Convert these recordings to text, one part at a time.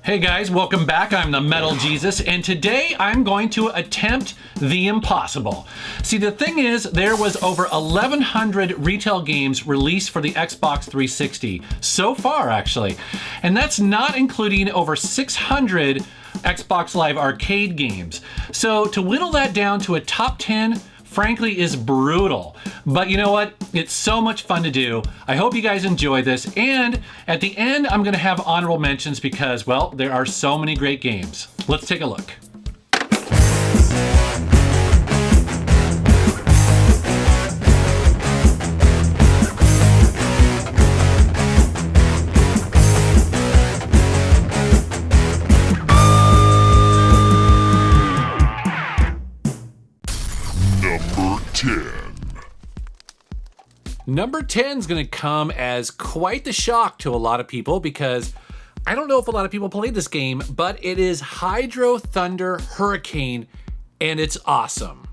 Hey guys, welcome back. I'm the Metal Jesus, and today I'm going to attempt the impossible. See, the thing is, there was over 1,100 retail games released for the Xbox 360 so far, actually, and that's not including over 600 Xbox Live Arcade games. So to whittle that down to a top 10, frankly, is brutal. But you know what? It's so much fun to do. I hope you guys enjoy this. And at the end, I'm going to have honorable mentions because, well, there are so many great games. Let's take a look. Number 10 is going to come as quite the shock to a lot of people because I don't know if a lot of people played this game, but it is Hydro Thunder Hurricane, and it's awesome.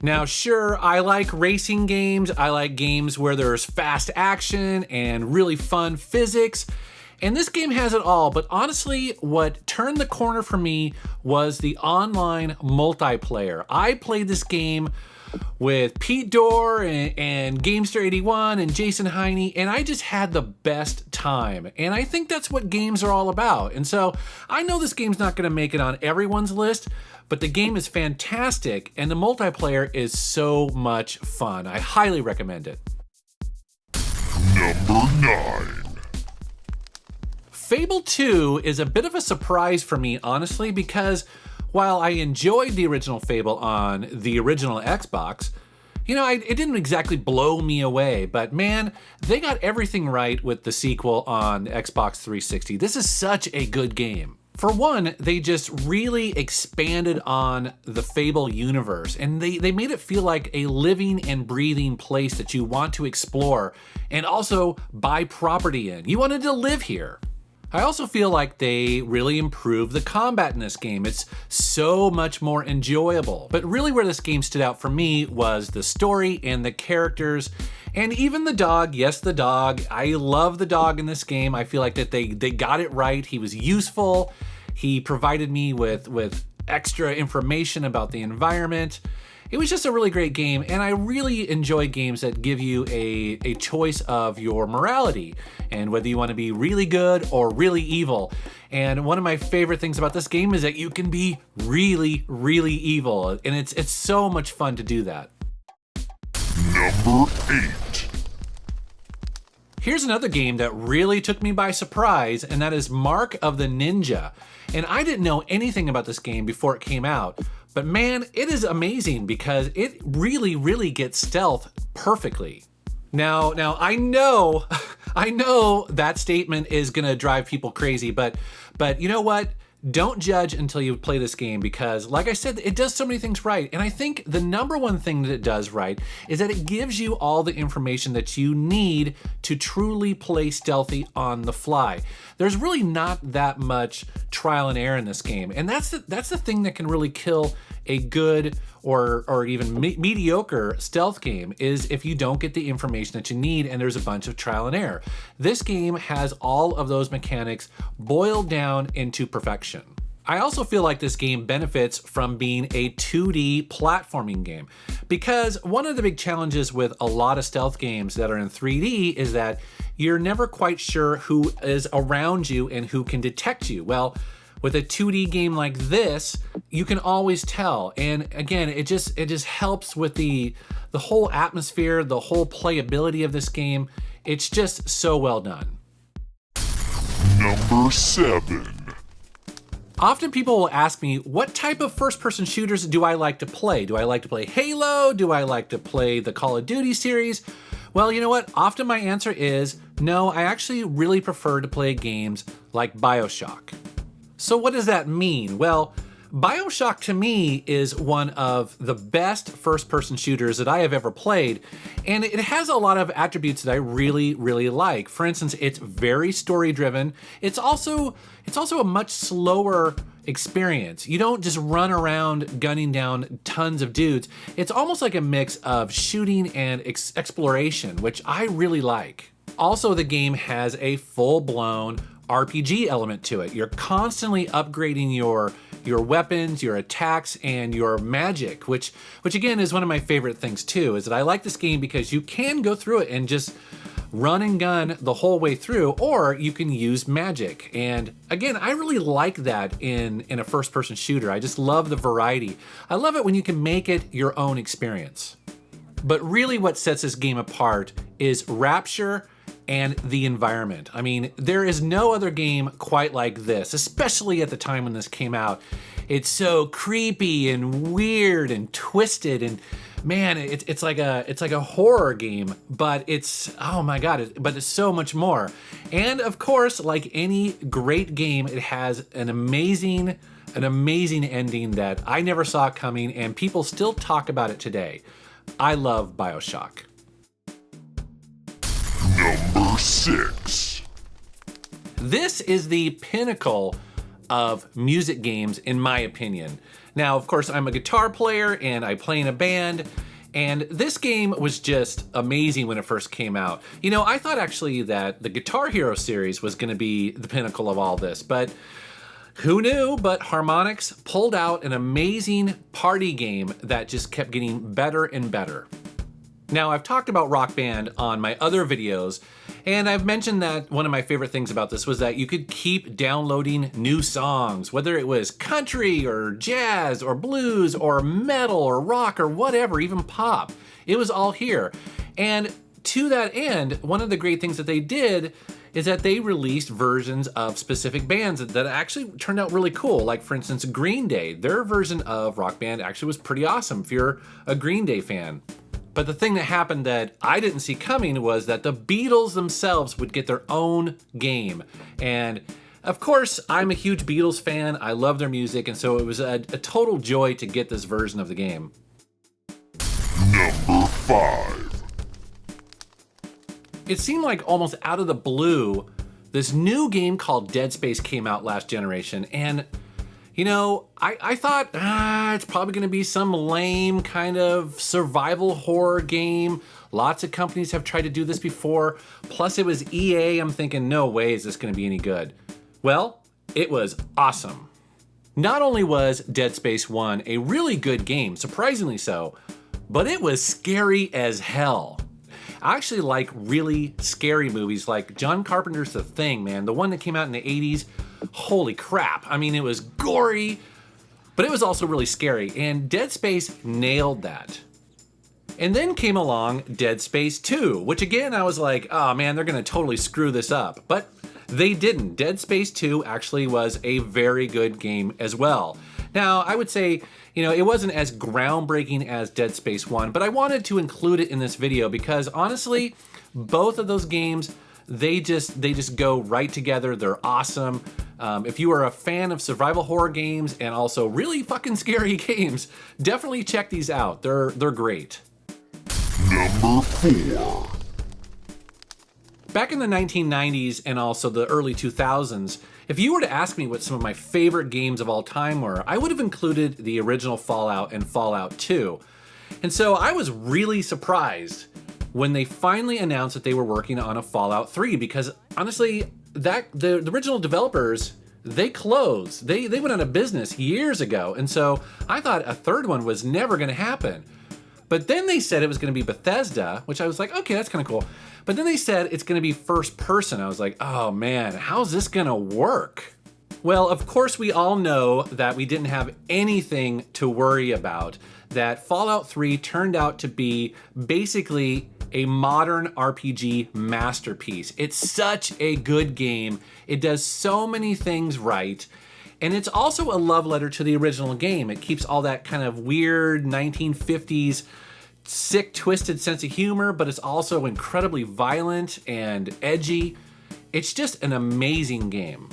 Now, sure, I like racing games. I like games where there's fast action and really fun physics, and this game has it all. But honestly, what turned the corner for me was the online multiplayer. I played this game with Pete Dorr and Gamester81 and Jason Heine, and I just had the best time. And I think that's what games are all about. And so I know this game's not going to make it on everyone's list, but the game is fantastic, and the multiplayer is so much fun. I highly recommend it. Number 9. Fable 2 is a bit of a surprise for me, honestly, because while I enjoyed the original Fable on the original Xbox, you know, it didn't exactly blow me away, but man, they got everything right with the sequel on Xbox 360. This is such a good game. For one, they just really expanded on the Fable universe, and they made it feel like a living and breathing place that you want to explore and also buy property in. You wanted to live here. I also feel like they really improved the combat in this game. It's so much more enjoyable. But really where this game stood out for me was the story and the characters, and even the dog. Yes, the dog. I love the dog in this game. I feel like that they got it right. He was useful. He provided me with extra information about the environment. It was just a really great game, and I really enjoy games that give you a choice of your morality and whether you want to be really good or really evil. And one of my favorite things about this game is that you can be really, really evil, and it's so much fun to do that. Number 8. Here's another game that really took me by surprise, and that is Mark of the Ninja. And I didn't know anything about this game before it came out, but man, it is amazing because it really, really gets stealth perfectly. Now I know that statement is gonna drive people crazy, but you know what? Don't judge until you play this game because, like I said, it does so many things right. And I think the number one thing that it does right is that it gives you all the information that you need to truly play stealthy on the fly. There's really not that much trial and error in this game. And that's the thing that can really kill a good or even mediocre stealth game is if you don't get the information that you need and there's a bunch of trial and error. This game has all of those mechanics boiled down into perfection. I also feel like this game benefits from being a 2D platforming game because one of the big challenges with a lot of stealth games that are in 3D is that you're never quite sure who is around you and who can detect you. Well, with a 2D game like this, you can always tell. And again, it just helps with the whole atmosphere, the whole playability of this game. It's just so well done. Number 7. Often people will ask me, what type of first-person shooters do I like to play? Do I like to play Halo? Do I like to play the Call of Duty series? Well, you know what? Often my answer is, no, I actually really prefer to play games like Bioshock. So what does that mean? Well, Bioshock to me is one of the best first-person shooters that I have ever played, and it has a lot of attributes that I really, really like. For instance, it's very story-driven. It's also a much slower experience. You don't just run around gunning down tons of dudes. It's almost like a mix of shooting and exploration, which I really like. Also, the game has a full-blown RPG element to it. You're constantly upgrading your weapons, your attacks, and your magic, which again is one of my favorite things too, is that I like this game because you can go through it and just run and gun the whole way through, or you can use magic. And again, I really like that in a first-person shooter. I just love the variety. I love it when you can make it your own experience. But really what sets this game apart is Rapture and the environment. I mean, there is no other game quite like this, especially at the time when this came out. It's so creepy and weird and twisted, and man, it's like a horror game, but it's, oh my God, but it's so much more. And of course, like any great game, it has an amazing ending that I never saw coming, and people still talk about it today. I love BioShock. Number 6. This is the pinnacle of music games, in my opinion. Now, of course, I'm a guitar player and I play in a band, and this game was just amazing when it first came out. You know, I thought actually that the Guitar Hero series was going to be the pinnacle of all this, but who knew? But Harmonix pulled out an amazing party game that just kept getting better and better. Now, I've talked about Rock Band on my other videos, and I've mentioned that one of my favorite things about this was that you could keep downloading new songs, whether it was country or jazz or blues or metal or rock or whatever, even pop. It was all here. And to that end, one of the great things that they did is that they released versions of specific bands that actually turned out really cool. Like, for instance, Green Day, their version of Rock Band actually was pretty awesome if you're a Green Day fan. But the thing that happened that I didn't see coming was that the Beatles themselves would get their own game. And of course, I'm a huge Beatles fan. I love their music. And so it was a total joy to get this version of the game. Number 5. It seemed like almost out of the blue, this new game called Dead Space came out last generation. And you know, I thought, it's probably going to be some lame kind of survival horror game. Lots of companies have tried to do this before. Plus it was EA. I'm thinking, no way is this going to be any good. Well, it was awesome. Not only was Dead Space 1 a really good game, surprisingly so, but it was scary as hell. I actually like really scary movies like John Carpenter's The Thing, man. The one that came out in the 80s. Holy crap. I mean, it was gory, but it was also really scary. And Dead Space nailed that. And then came along Dead Space 2, which again, I was like, oh man, they're going to totally screw this up. But they didn't. Dead Space 2 actually was a very good game as well. Now, I would say, you know, it wasn't as groundbreaking as Dead Space 1, but I wanted to include it in this video because honestly, both of those games, they just go right together. They're awesome. If you are a fan of survival horror games and also really fucking scary games, definitely check these out. They're great. Number 4. Back in the 1990s and also the early 2000s, if you were to ask me what some of my favorite games of all time were, I would have included the original Fallout and Fallout 2. And so I was really surprised when they finally announced that they were working on a Fallout 3, because honestly, the original developers, they closed. They went out of business years ago. And so I thought a third one was never going to happen. But then they said it was going to be Bethesda, which I was like, okay, that's kind of cool. But then they said it's going to be first person. I was like, oh man, how's this going to work? Well, of course, we all know that we didn't have anything to worry about, that Fallout 3 turned out to be basically a modern RPG masterpiece. It's such a good game. It does so many things right. And it's also a love letter to the original game. It keeps all that kind of weird 1950s sick, twisted sense of humor, but it's also incredibly violent and edgy. It's just an amazing game.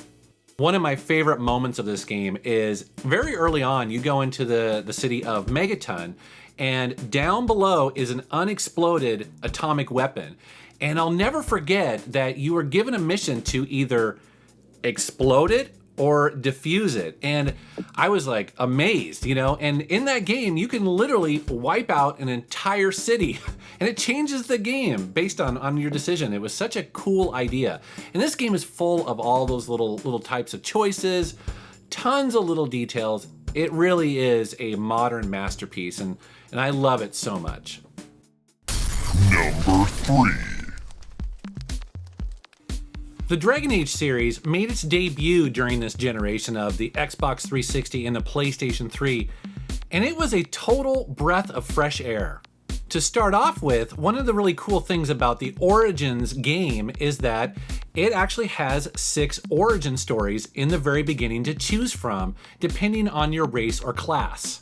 One of my favorite moments of this game is very early on, you go into the city of Megaton, and down below is an unexploded atomic weapon. And I'll never forget that you were given a mission to either explode it or defuse it. And I was like amazed, you know, and in that game, you can literally wipe out an entire city and it changes the game based on your decision. It was such a cool idea. And this game is full of all those little types of choices, tons of little details. It really is a modern masterpiece, and I love it so much. Number 3. The Dragon Age series made its debut during this generation of the Xbox 360 and the PlayStation 3, and it was a total breath of fresh air. To start off with, one of the really cool things about the Origins game is that it actually has 6 origin stories in the very beginning to choose from, depending on your race or class.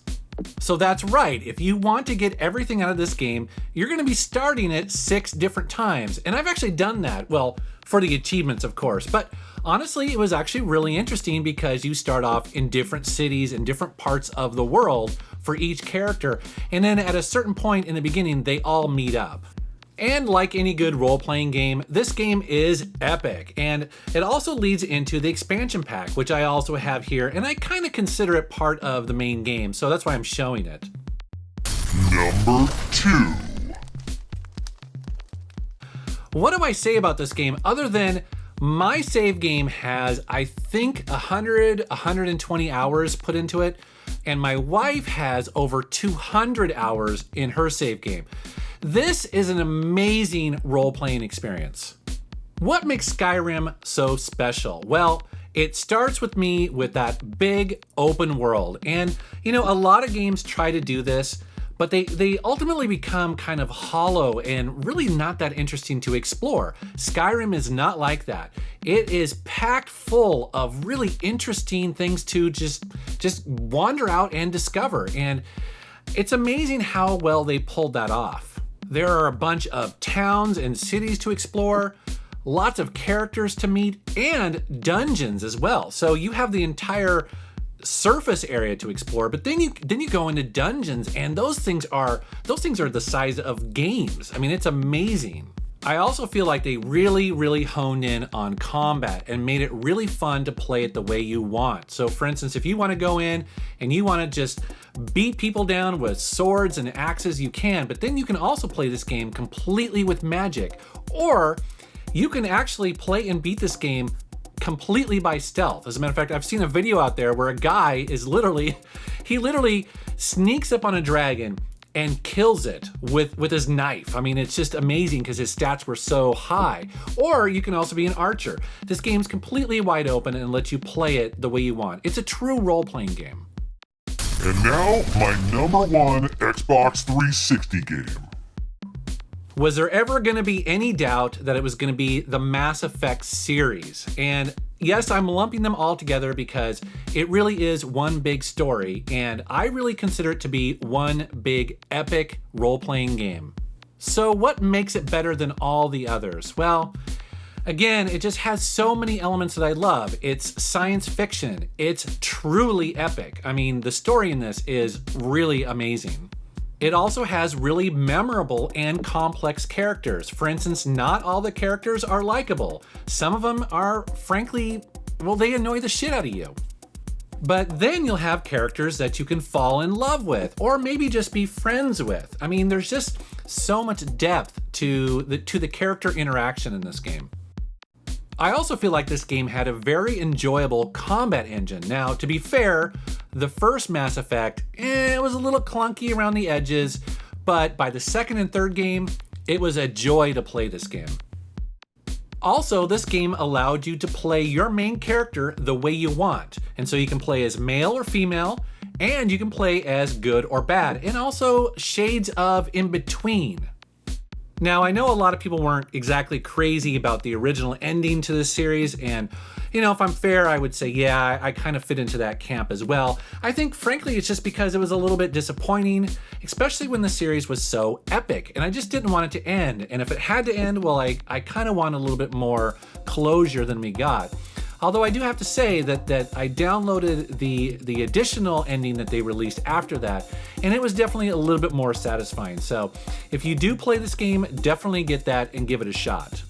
So that's right, if you want to get everything out of this game, you're going to be starting it 6 different times. And I've actually done that, well, for the achievements, of course. But honestly, it was actually really interesting because you start off in different cities and different parts of the world for each character. And then at a certain point in the beginning, they all meet up. And like any good role-playing game, this game is epic. And it also leads into the expansion pack, which I also have here, and I kind of consider it part of the main game, so that's why I'm showing it. Number 2. What do I say about this game other than my save game has, I think, 120 hours put into it, and my wife has over 200 hours in her save game. This is an amazing role-playing experience. What makes Skyrim so special? Well, it starts with me with that big open world. And, you know, a lot of games try to do this, but they ultimately become kind of hollow and really not that interesting to explore. Skyrim is not like that. It is packed full of really interesting things to just wander out and discover. And it's amazing how well they pulled that off. There are a bunch of towns and cities to explore, lots of characters to meet, and dungeons as well. So you have the entire surface area to explore, but then you go into dungeons, and those things are the size of games. I mean, it's amazing. I also feel like they really honed in on combat and made it really fun to play it the way you want. So for instance, if you want to go in and you want to just beat people down with swords and axes, you can, but then you can also play this game completely with magic, or you can actually play and beat this game completely by stealth. As a matter of fact, I've seen a video out there where a guy is literally sneaks up on a dragon and kills it with his knife. I mean, it's just amazing because his stats were so high. Or you can also be an archer. This game's completely wide open and lets you play it the way you want. It's a true role-playing game. And now, my number 1 Xbox 360 game. Was there ever going to be any doubt that it was going to be the Mass Effect series? And yes, I'm lumping them all together because it really is one big story, and I really consider it to be one big epic role-playing game. So what makes it better than all the others? Well, again, it just has so many elements that I love. It's science fiction. It's truly epic. I mean, the story in this is really amazing. It also has really memorable and complex characters. For instance, not all the characters are likable. Some of them are, frankly, well, they annoy the shit out of you. But then you'll have characters that you can fall in love with, or maybe just be friends with. I mean, there's just so much depth to the character interaction in this game. I also feel like this game had a very enjoyable combat engine. Now, to be fair, the first Mass Effect, it was a little clunky around the edges, but by the second and third game, it was a joy to play this game. Also, this game allowed you to play your main character the way you want. And so you can play as male or female, and you can play as good or bad, and also shades of in between. Now, I know a lot of people weren't exactly crazy about the original ending to this series, and, you know, if I'm fair, I would say, yeah, I kind of fit into that camp as well. I think, frankly, it's just because it was a little bit disappointing, especially when the series was so epic, and I just didn't want it to end. And if it had to end, well, I kind of want a little bit more closure than we got. Although I do have to say that I downloaded the additional ending that they released after that, and it was definitely a little bit more satisfying. So if you do play this game, definitely get that and give it a shot.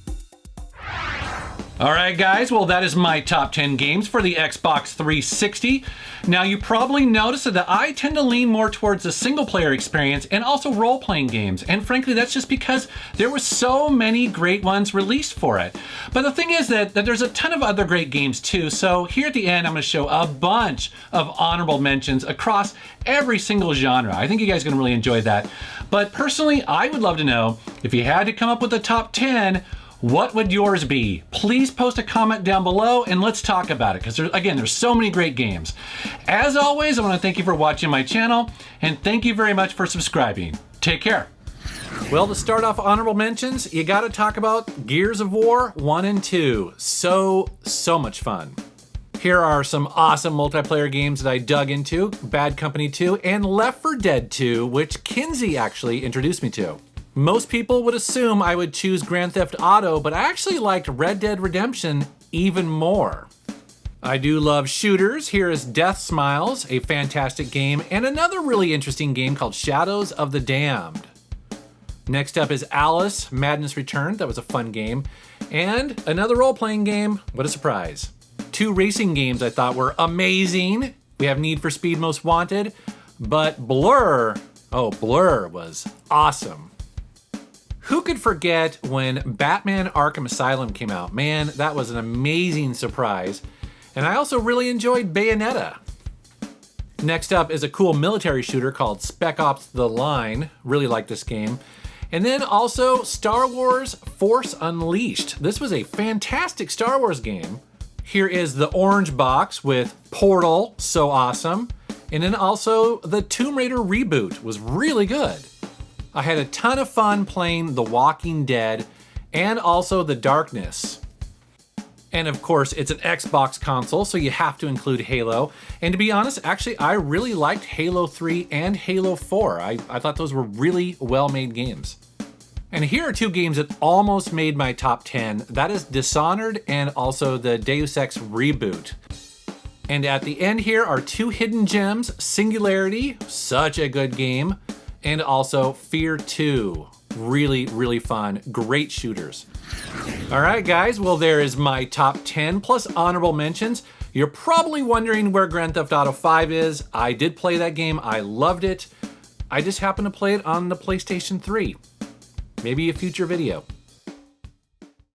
All right, guys, well, that is my top 10 games for the Xbox 360. Now, you probably noticed that I tend to lean more towards the single-player experience and also role-playing games. And frankly, that's just because there were so many great ones released for it. But the thing is that there's a ton of other great games, too. So here at the end, I'm going to show a bunch of honorable mentions across every single genre. I think you guys are going to really enjoy that. But personally, I would love to know, if you had to come up with a top 10, what would yours be? Please post a comment down below and let's talk about it, because there's so many great games. As always, I want to thank you for watching my channel and thank you very much for subscribing. Take care. Well, to start off honorable mentions, you got to talk about Gears of War 1 and 2. So much fun. Here are some awesome multiplayer games that I dug into: Bad Company 2 and Left 4 Dead 2, which Kinsey actually introduced me to. Most people would assume I would choose Grand Theft Auto, but I actually liked Red Dead Redemption even more. I do love shooters. Here is Death Smiles, a fantastic game, and another really interesting game called Shadows of the Damned. Next up is Alice, Madness Returned. That was a fun game. And another role-playing game. What a surprise. 2 racing games I thought were amazing. We have Need for Speed Most Wanted, but Blur was awesome. Who could forget when Batman Arkham Asylum came out? Man, that was an amazing surprise. And I also really enjoyed Bayonetta. Next up is a cool military shooter called Spec Ops: The Line. Really like this game. And then also Star Wars Force Unleashed. This was a fantastic Star Wars game. Here is the orange box with Portal, so awesome. And then also the Tomb Raider reboot was really good. I had a ton of fun playing The Walking Dead and also The Darkness. And of course, it's an Xbox console, so you have to include Halo. And to be honest, actually, I really liked Halo 3 and Halo 4. I thought those were really well-made games. And here are 2 games that almost made my top 10. That is Dishonored and also the Deus Ex reboot. And at the end here are 2 hidden gems: Singularity, such a good game, and also Fear 2. Really fun, great shooters. All right, guys, well, there is my top 10 plus honorable mentions. You're probably wondering where Grand Theft Auto 5 is. I did play that game, I loved it. I just happened to play it on the PlayStation 3. Maybe a future video.